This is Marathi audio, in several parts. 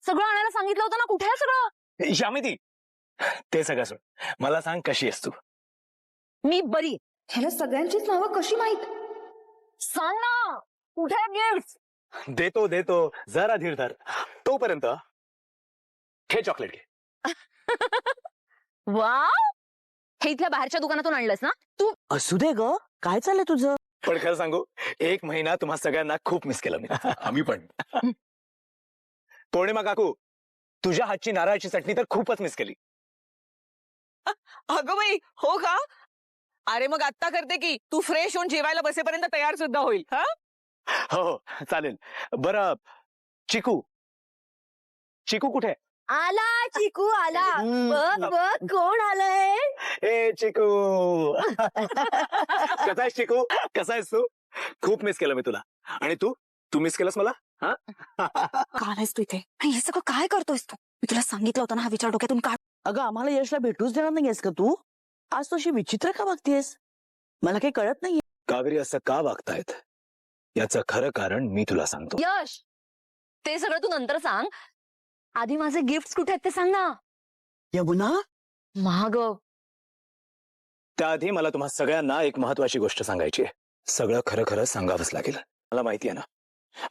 सगळं आणायला सांगितलं होतं ना, कुठे आहे सगळं? यामिनी, ते सगळं सोड. मला सांग कशी आहेस तू? मी बरी. ह्याला सगळ्यांचीच नावं कशी माहित? सांग ना, कुठे आहे गिफ्ट? देतो देतो, जरा धीर धर. तोपर्यंत हे चॉकलेट घे. वाव, हे इथल्या बाहेरच्या दुकानातून आणलंस ना तू? असू दे ग, काय चाललंय तुझं? पण खरं सांगू, 1 महिना तुम्हा सगळ्यांना खूप मिस केलं मी. आम्ही पण. पौर्णिमा काकू, तुझ्या हातची नारळाची चटणी तर खूपच मिस केली. अगं बाई, हो का? अरे मग आत्ता करते की तू फ्रेश होऊन जेवायला बसेपर्यंत तयार सुद्धा होईल. हा, हो हो चालेल. बरं, चिकू चिकू कुठे? आला चिकू आला. बघ बघ कोण आलंय. ए चिकू. कसा आहेस चिकू? कसा आहेस तू? खूप मिस केलं मी तुला. आणि तू मिस केलंस मला? हा? काय आहेस तू इथे? आणि हे सगळं काय करतोयस तू? मी तुला सांगितलं होतं ना, हा विचार डोक्यातून काढ. अगं आम्हाला यशला भेटूच देणार नाहीयेस का तू? आज तू अशी विचित्र का वागतेस? मला काही कळत नाहीये. कावेरी असं का वागतायत याचं खरं कारण मी तुला सांगतो. यश, ते सगळं तू नंतर सांग. आधी माझे गिफ्ट कुठे आहेत ते सांग ना. यमुना, महाग. त्याआधी मला तुम्हा सगळ्यांना एक महत्वाची गोष्ट सांगायची आहे. सगळं खरं खरं सांगावंच लागेल. मला माहिती आहे ना,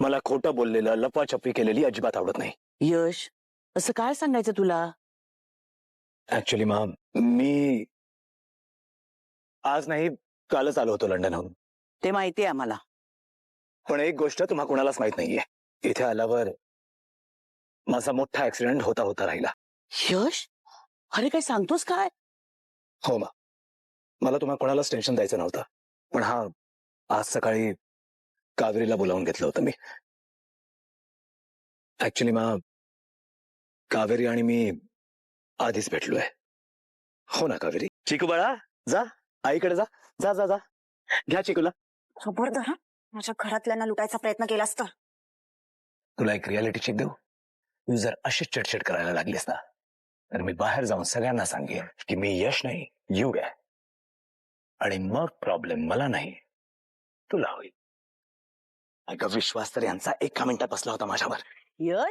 मला खोटं बोललेलं, लपवाछपवी केलेली अजिबात आवडत नाही. यश, असं काय सांगायचं तुला? ऍक्च्युली मी आज नाही, कालच आलो होतो लंडनहून. ते माहितीये आम्हाला. पण एक गोष्ट तुम्हा कोणालाच माहित नाहीये. इथे आल्यावर माझा मोठा ऍक्सिडेंट होता होता राहिला. यश, अरे काय सांगतोस काय? हो मला तुम्हा कोणालाच टेन्शन द्यायचं नव्हतं. पण आज सकाळी कावेरीला बोलावून घेतलं होतं मी. ऍक्च्युली कावेरी आणि मी आधीच भेटलोय. हो ना कावेरी? चिकू बाळा, जा आईकडे जा. जा जा जा, घ्या चिकूला. खबरदार हा, माझ्या घरातल्यांना लुटायचा प्रयत्न केलास तर. तुला एक रियालिटी चेक देऊ? तू जर अशी चिडचिड करायला लागलीस ना, तर मी बाहेर जाऊन सगळ्यांना सांगेन की मी यश नाही, युग आहे. आणि मग प्रॉब्लेम मला नाही, तुला होईल. अगं विश्वास तर यांचा 1 मिनिटात बसला होता माझ्यावर. यश,